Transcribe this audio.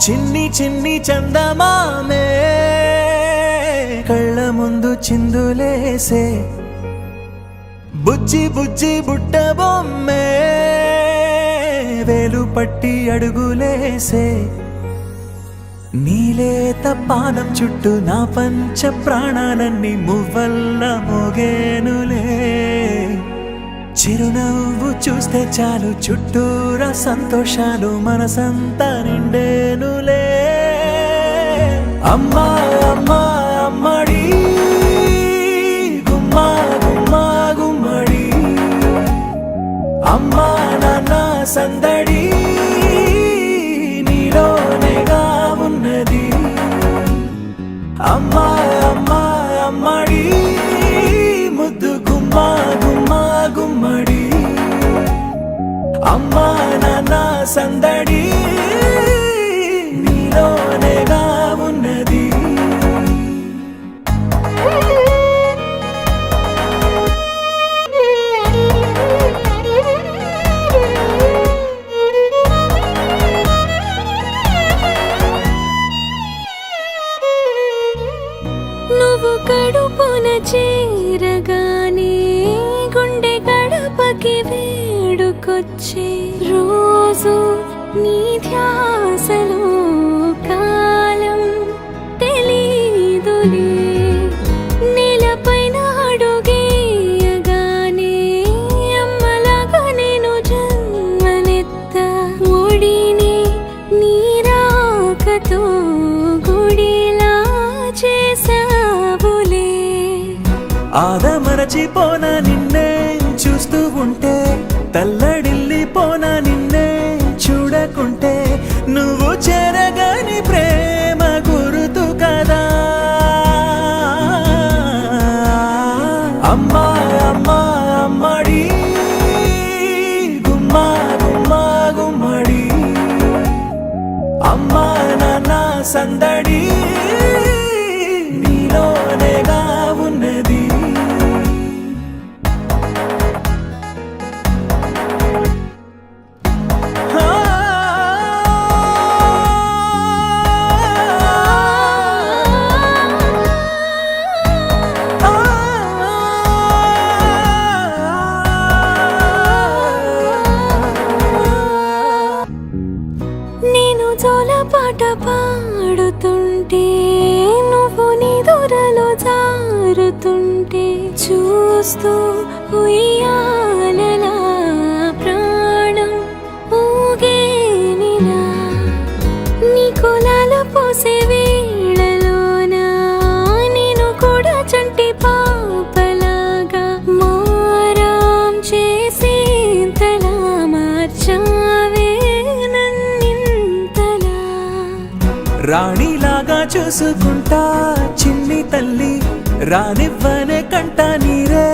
చిన్ని చిన్ని చందమామే కళ్ళ ముందు చిందులేసే బుజ్జి బుజ్జి బుట్ట బొమ్మే వేలు పట్టి అడుగులేసే నీలేత పాదం చుట్టూ నా పంచ ప్రాణాలన్నీ మువ్వల్ల మోగేనులే చిరునవ్వు చూస్తే చాలు చుట్టూరా సంతోషాలు మనసంతా నిండేనులే అమ్మా అమ్మా అమ్మడి గుమ్మా గుమ్మా గుమ్మడి అమ్మా నాన్న సందడి నీలోనేగా ఉన్నది అమ్మా అమ్మా అమ్మడి ముద్దు గుమ్మా గుమ్మా గుమ్మడి అమ్మా నాన్న సందడి నీలోనేగా ఉన్నది నువ్వు కడుపున చేరగానే గుండె గడపకి వేడుకొచ్చే రోజు నీ ధ్యాసలో కాలం తెలీదులే నేలపైన అడుగేయగానే అమ్మలాగా నేను జన్మనెత్త ఒడిని నీ రాకతో గుడిలా చేసావులే ఆదమరచిపోనా నిన్నే చూస్తూ ఉంటే తల్లడిల్లిపోనా నిన్నే చూడకుంటే నువ్వు చెరగని ప్రేమ గురుతు కదా అమ్మా అమ్మా అమ్మడి గుమ్మా గుమ్మా గుమ్మడి అమ్మా నాన్న సందడి నీలోనేగా ఉన్నది నేను జోలపాట పాడుతుంటే నువ్వు నిదురలో జారుతుంటే చూస్తూ ఉయ్యాలలా ప్రాణం ఊగేనిలా నీ కులాల పోసే వేళలోన నేను కూడా చంటి పాపలాగా మారాం చేసేంతలా మార్చావే నన్నింతలా రాణిలాగా చూసుకుంటా చిన్ని తల్లి రానివ్వనే కంట నీరే